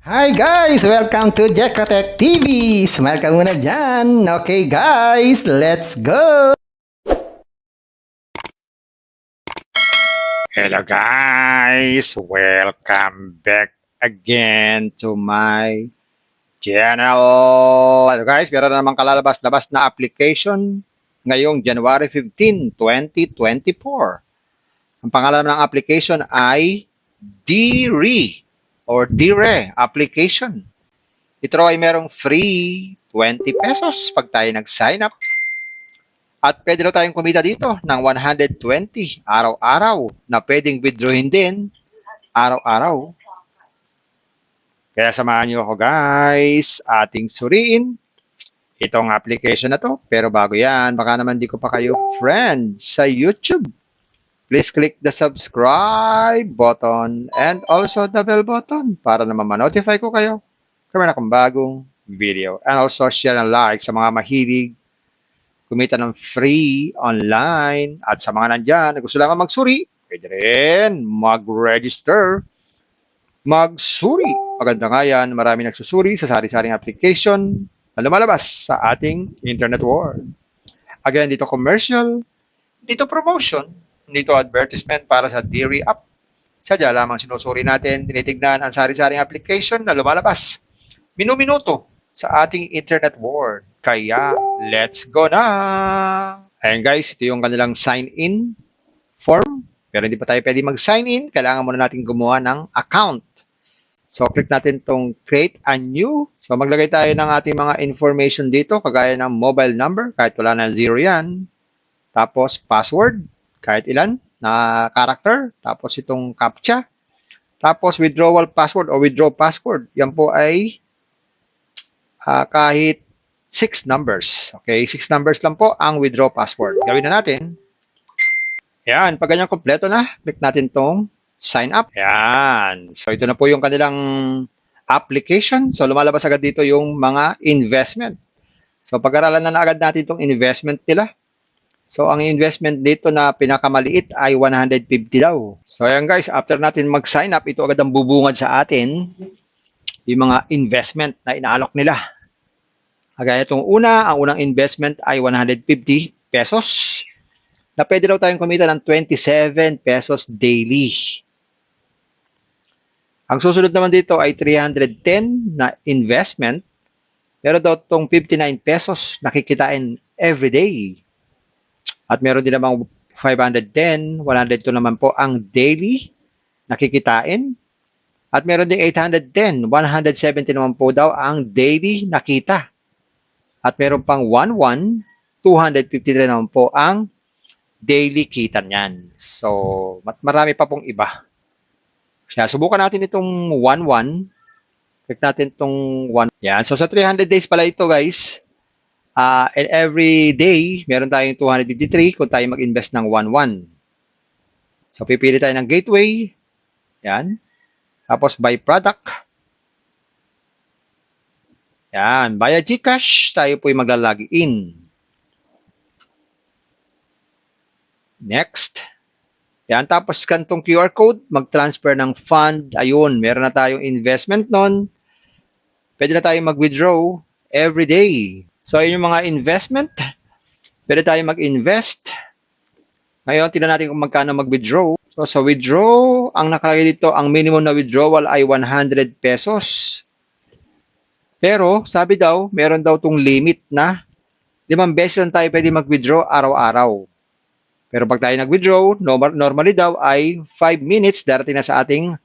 Hi guys! Welcome to Jekotech TV! Smile ka muna dyan! Okay guys, let's go! Hello guys! Welcome back again to my channel. Hello guys, meron na namang kalalabas-labas na application ngayong January 15, 2024. Ang pangalan ng application ay DRE or DRE application. Ito ay merong free 20 pesos pag tayo nag-sign up. At pwede na tayong kumita dito ng 120 araw-araw na pwedeng withdrawin din araw-araw. Kaya samahan niyo ako guys, ating suriin itong application na to. Pero bago yan, baka naman di ko pa kayo friend sa YouTube. Please click the subscribe button and also the bell button para naman ma-notify ko kayo kung meron akong bagong video. And also share and like sa mga mahilig kumita ng free online. At sa mga nandyan na gusto lang magsuri, pwede rin mag-register, magsuri. Maganda nga yan, marami nagsusuri sa sari-saring application na lumalabas sa ating internet world. Again, dito commercial, dito promotion, dito advertisement para sa Deary app. Sadya lamang sinusuri natin, tinitignan ang sari-saring application na lumalabas minu-minuto sa ating internet world. Kaya, let's go na! Ayan guys, ito yung kanilang sign-in form. Pero hindi pa tayo pwede mag-sign in. Kailangan muna natin gumawa ng account. So, click natin tong create a new. So, maglagay tayo ng ating mga information dito, kagaya ng mobile number, kahit wala na zero yan. Tapos, password, kahit ilan na character. Tapos, itong CAPTCHA. Tapos, withdrawal password o withdraw password. Yan po ay kahit 6 numbers. Okay, 6 numbers lang po ang withdraw password. Gawin na natin. Yan, pag ganyan kompleto na, click natin tong sign up. Yan. So ito na po yung kanilang application. So lumalabas agad dito yung mga investment. So pag-aralan na agad natin itong investment nila. So ang investment dito na pinakamaliit ay 150 daw. So ayan guys, after natin mag-sign up, ito agad ang bubungad sa atin yung mga investment na inaalok nila. Kagaya itong ang unang investment ay 150 pesos na pwede daw tayong kumita ng 27 pesos daily. Ang susunod naman dito ay 310 na investment. Meron daw itong 59 pesos na kikitain every day. At meron din namang 510, 102 naman po ang daily na kikitain. At meron din 810, 170 naman po daw ang daily nakita. At meron pang 11, 253 naman po ang daily kita niyan. So, marami pa pong iba. Kaya subukan natin itong 11. Click natin itong 1. Yan. So, sa 300 days pala ito, guys. And every day, meron tayong 253 kung tayo mag-invest ng 11. So, pipili tayo ng gateway. Yan. Tapos, by product. Yan, via GCash, tayo po yung maglalog in. Next. Yan, tapos scan tong QR code, mag-transfer ng fund. Ayun, meron na tayong investment nun. Pwede na tayong mag-withdraw every day. So, yun yung mga investment. Pwede tayong mag-invest. Ngayon, tingnan natin kung magkano mag-withdraw. So, sa withdraw, ang nakalagay dito, ang minimum na withdrawal ay 100 pesos. Pero, sabi daw, meron daw itong limit na 5 beses lang tayo pwede mag-withdraw araw-araw. Pero pag tayo nag-withdraw, normally daw ay 5 minutes darating na sa ating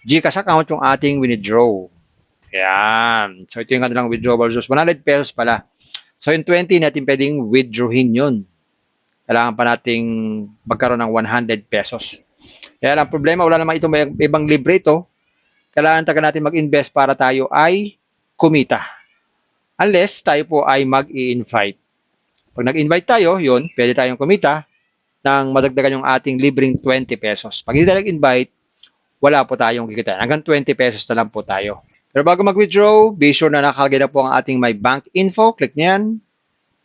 GCash account yung ating withdraw. Ayan. So, ito yung kanilang withdrawal source. 100 pesos pala. So, yung 20 natin pwedeng withdrawin yun. Kailangan pa nating magkaroon ng 100 pesos. Kaya lang problema, wala namang itong ibang libre ito. Kailangan taga natin mag-invest para tayo ay kumita. Unless tayo po ay mag-i-invite. Pag nag-invite tayo, yun, pwede tayong kumita ng madagdagan yung ating libreng 20 pesos. Pag hindi tayo nag-invite, wala po tayong kikitain. Hanggang 20 pesos na lang po tayo. Pero bago mag-withdraw, be sure na nakalagay na po ang ating my bank info. Click niyan.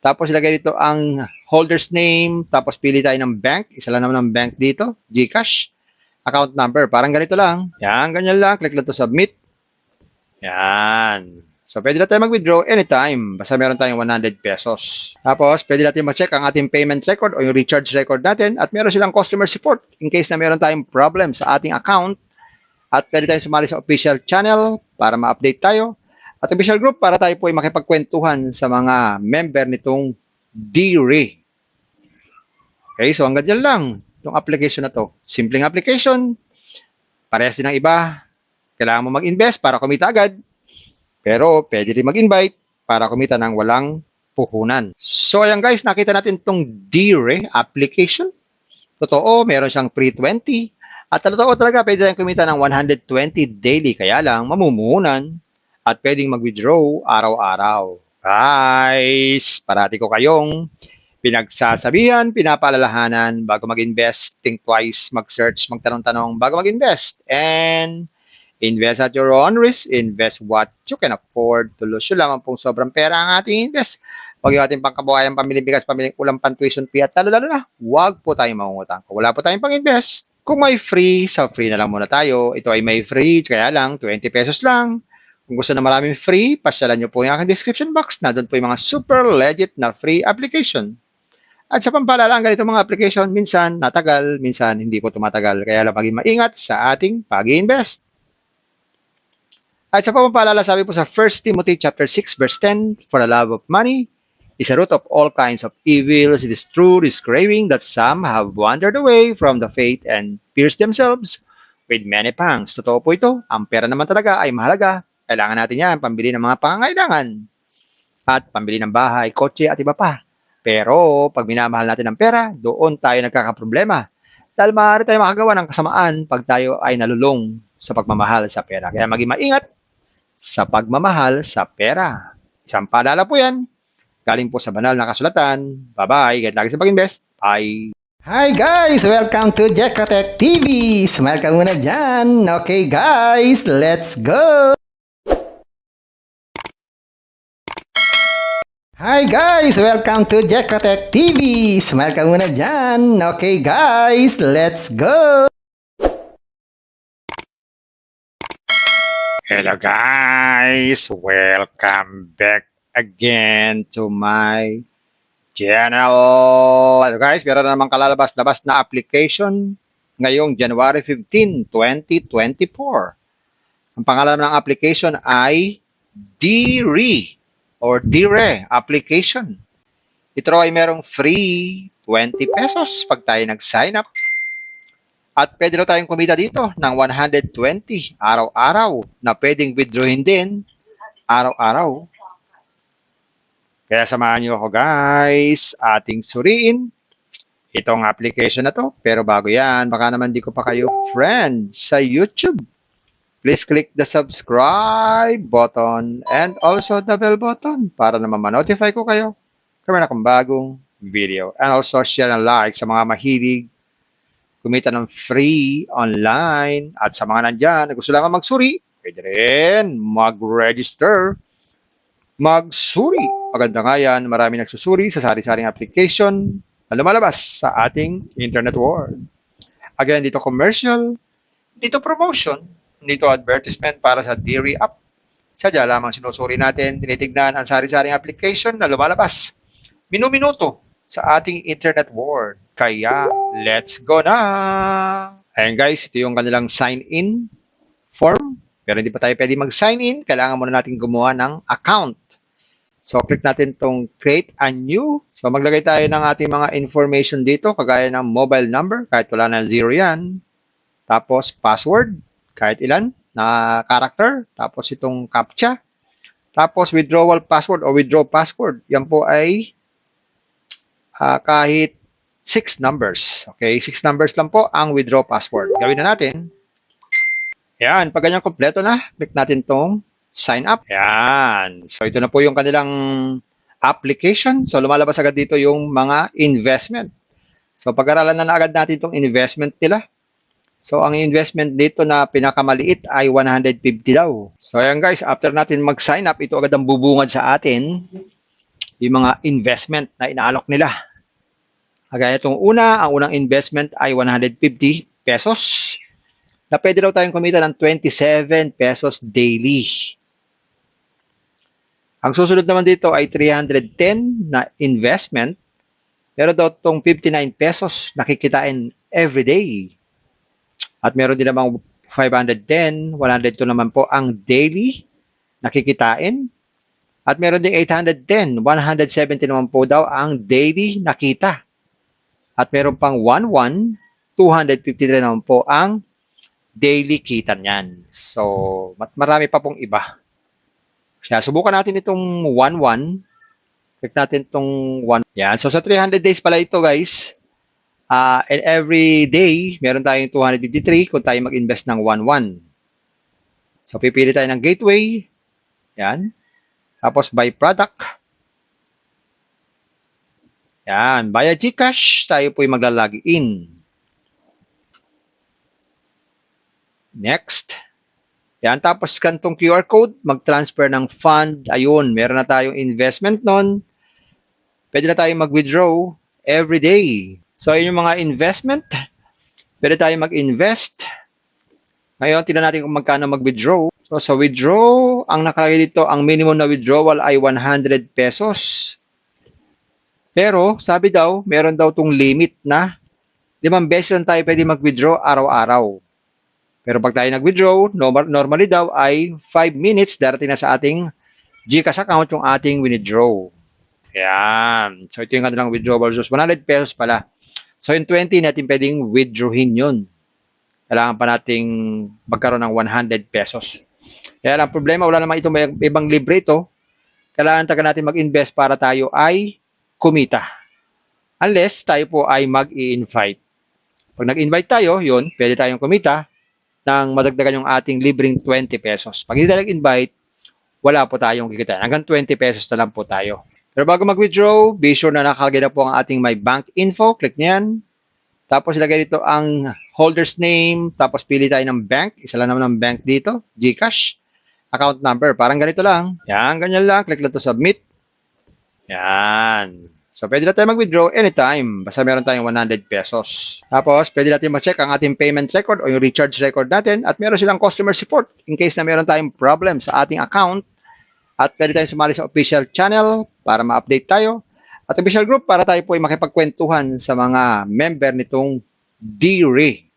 Tapos ilagay dito ang holder's name. Tapos pili tayo ng bank. Isa lang naman ng bank dito. GCash. Account number. Parang ganito lang. Yan, ganyan lang. Click lang to submit. Yan. So, pwede na tayo mag-withdraw anytime. Basta meron tayong 100 pesos. Tapos, pwede natin ma-check ang ating payment record o yung recharge record natin at meron silang customer support in case na meron tayong problem sa ating account. At pwede tayong sumali sa official channel para ma-update tayo. At official group para tayo po ay makipagkwentuhan sa mga member nitong DRE. Okay, so hanggang dyan lang itong application na to. Simpleng application. Parehas din ng iba. Kailangan mo mag-invest para kumita agad. Pero pwede rin mag-invite para kumita ng walang puhunan. So ayan guys, nakita natin itong DRE application. Totoo, meron siyang free 20. At totoo talaga, pwede tayong kumita ng 120 daily. Kaya lang, mamumuhunan at pwedeng mag-withdraw araw-araw. Guys, parati ko kayong pinagsasabihan, pinapaalalahanan bago mag-invest, think twice, mag-search, magtanong-tanong bago mag-invest. And invest at your own risk. Invest what you can afford to lose. Yun lamang pong sobrang pera ang ating invest. Huwag yung ating pangkabuhayan, pamiling bigas, pamiling ulam, pan-tuition fee, at lalo-lalo na, huwag po tayong mangungutang. Kung wala po tayong pang-invest, kung may free, sa free na lang muna tayo. Ito ay may free, kaya lang, 20 pesos lang. Kung gusto na maraming free, pasyalan nyo po yung aking description box na doon po yung mga super legit na free application. At sa pampalala, ang ganito mga application, minsan natagal, minsan hindi po tumatagal. Kaya lang maging maingat sa ating pag-invest. At sa pamapaalala, sabi po sa 1 Timothy chapter 6 verse 10, for the love of money is a root of all kinds of evils. It is true, this craving that some have wandered away from the faith and pierced themselves with many pangs. Totoo po ito. Ang pera naman talaga ay mahalaga. Kailangan natin yan, pambili ng mga pangangailangan. At pambili ng bahay, kotse at iba pa. Pero pag minamahal natin ang pera, doon tayo nagkakaproblema. Dahil maaari tayo makagawa ng kasamaan pag tayo ay nalulong sa pagmamahal sa pera. Kaya maging maingat sa pagmamahal sa pera. Isang paalala po yan. Galing po sa banal na kasulatan. Bye-bye. Ganda lagi sa pag-invest. Bye. Hi guys! Welcome to Jekotech TV! Smile ka muna dyan! Okay guys, let's go! Hi guys! Welcome to Jekotech TV! Smile ka muna dyan! Okay guys, let's go! Hello guys! Welcome back again to my channel. Hello guys, meron na namang kalalabas-labas na application ngayong January 15, 2024. Ang pangalan ng application ay DRE or DRE application. Ito ay merong free 20 pesos pag tayo nag-sign up. At pwede na tayong kumita dito ng 120 araw-araw na pwedeng withdrawin din araw-araw. Kaya samahan niyo ako guys, ating suriin itong application na to. Pero bago yan, baka naman di ko pa kayo friend sa YouTube. Please click the subscribe button and also the bell button para naman ma-notify ko kayo kung meron akong bagong video. And also share and like sa mga mahilig kumita ng free online. At sa mga nandyan na gusto lang magsuri, pwede rin mag-register, magsuri. Maganda nga yan, marami nagsusuri sa sari-saring application na lumalabas sa ating internet world. Again, dito commercial, dito promotion, dito advertisement para sa DRE app. Sadya lamang sinusuri natin, tinitignan ang sari-saring application na lumalabas minu-minuto sa ating internet world. Kaya, let's go na! Ayan guys, ito yung kanilang sign-in form. Pero hindi pa tayo pwede mag-sign in. Kailangan muna natin gumawa ng account. So, click natin itong create a new. So, maglagay tayo ng ating mga information dito, kagaya ng mobile number, kahit wala na zero yan. Tapos, password, kahit ilan na character. Tapos, itong CAPTCHA. Tapos, withdrawal password o withdraw password. Yan po ay kahit 6 numbers. Okay, 6 numbers lang po ang withdraw password. Gawin na natin. Yan, pag ganyan kompleto na, click natin tong sign up. Yan. So, ito na po yung kanilang application. So, lumalabas agad dito yung mga investment. So, pag-aralan na agad natin itong investment nila. So, ang investment dito na pinakamaliit ay 150 daw. So, ayan guys, after natin mag-sign up, ito agad ang bubungad sa atin yung mga investment na inaalok nila. Kagaya itong ang unang investment ay 150 pesos na pwede daw tayong kumita ng 27 pesos daily. Ang susunod naman dito ay 310 na investment. Meron daw itong 59 pesos nakikitain every day. At meron din namang 510, 102 naman po ang daily nakikitain. At meron ding 810, 170 naman po daw ang daily nakita. At meron pang 11, 253 naman po ang daily kita niyan. So, marami pa pong iba. Kaya subukan natin itong 11. Click natin itong 1. Yan. So, sa 300 days pala ito, guys. And every day, meron tayong 253 kung tayo mag-invest ng 11. So, pipili tayo ng gateway. Yan. Tapos, by product. Yan. Via GCash, tayo po yung maglalog in. Next. Yan. Tapos, scan tong QR code. Mag-transfer ng fund. Ayun. Meron na tayong investment nun. Pwede na tayong mag-withdraw every day. So, yun yung mga investment. Pwede tayong mag-invest. Ngayon, tingnan natin kung magkano mag-withdraw. So, sa withdraw, ang nakalagay dito, ang minimum na withdrawal ay 100 pesos. Pero, sabi daw, meron daw tong limit na 5 beses lang tayo pwede mag-withdraw araw-araw. Pero pag tayo nag-withdraw, normally daw ay 5 minutes darating na sa ating GCash account yung ating withdraw. Ayan. So, ito yung kanilang withdrawal source. 100 pesos pala. So, yung 20 natin pwedeng withdrawin yun. Kailangan pa nating magkaroon ng 100 pesos. Kaya lang problema, wala naman itong ibang libre ito. Kailangan taga natin mag-invest para tayo ay kumita. Unless tayo po ay mag-i-invite. Pag nag-invite tayo, yun, pwede tayong kumita nang madagdagan yung ating libreng 20 pesos. Pag hindi tayo nag-invite, wala po tayong kikita. Hanggang 20 pesos na lang po tayo. Pero bago mag-withdraw, be sure na nakalagay na po ang ating My Bank Info. Click niyan. Tapos ilagay dito ang holder's name. Tapos pili tayo ng bank. Isa lang naman ang bank dito. GCash. Account number. Parang ganito lang. Yan, ganyan lang. Click lang to submit. Yan. So, pwede na tayo mag-withdraw anytime. Basta meron tayong 100 pesos. Tapos, pwede natin ma-check ang ating payment record o yung recharge record natin. At meron silang customer support in case na meron tayong problem sa ating account. At pwede tayong sumali sa official channel para ma-update tayo. At official group para tayo po ay makipagkwentuhan sa mga member nitong DRE.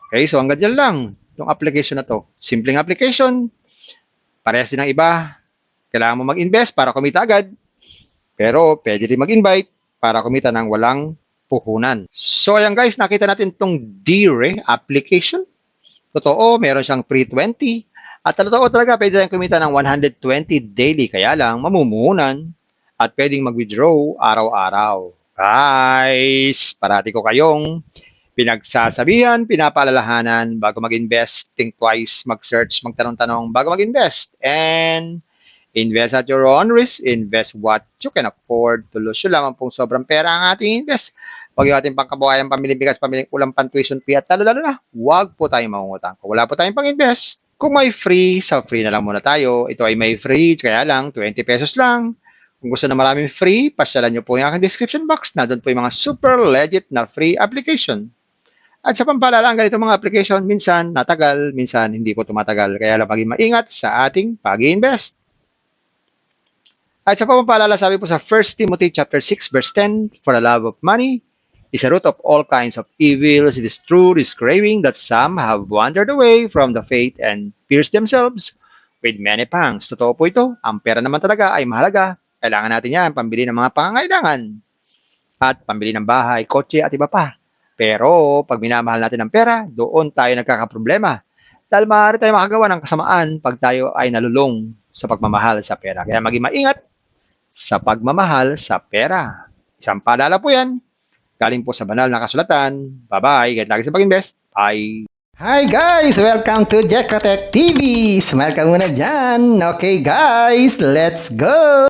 Okay, so hanggang dyan lang itong application na to. Simpleng application. Parehas din ng iba. Kailangan mo mag-invest para kumita agad. Pero pwede rin mag-invite para kumita ng walang puhunan. So ayan guys, nakita natin itong DRE application. Totoo, meron siyang free 20. At totoo talaga, pwede tayong kumita ng 120 daily. Kaya lang, mamumuhunan at pwedeng mag-withdraw araw-araw. Guys, parati ko kayong pinagsasabihan, pinapaalalahanan bago mag-invest. Think twice, mag-search, magtanong-tanong bago mag-invest. And invest at your own risk. Invest what you can afford to lose. Yun lamang pong sobrang pera ang ating invest. Huwag yung ating pangkabuhayan, pamiling bigas, pamiling ulam, pan-tuition fee, at lalo-lalo na, huwag po tayong mangungutang. Kung wala po tayong pang-invest, kung may free, sa free na lang muna tayo. Ito ay may free, kaya lang, 20 pesos lang. Kung gusto na maraming free, pasyalan nyo po yung aking description box. Nandun po yung mga super legit na free application. At sa pampalala, ang ganito mga application, minsan natagal, minsan hindi po tumatagal. Kaya lang maging maingat sa ating pag-i-invest. At sa pampalala, sabi po sa 1 Timothy chapter 6 verse 10, for the love of money is a root of all kinds of evils. It is true, this craving that some have wandered away from the faith and pierced themselves with many pangs. Totoo po ito. Ang pera naman talaga ay mahalaga. Kailangan natin yan, pambili ng mga pangangailangan. At pambili ng bahay, kotse at iba pa. Pero pag minamahal natin ang pera, doon tayo nagkakaproblema. Dahil maaari tayo makagawa ng kasamaan pag tayo ay nalulong sa pagmamahal sa pera. Kaya maging maingat sa pagmamahal sa pera. Isang paalala po yan. Galing po sa banal na kasulatan. Bye-bye. Get lagi sa pag-invest. Bye. Hi guys! Welcome to Jekotech TV! Smile ka muna dyan! Okay guys, let's go!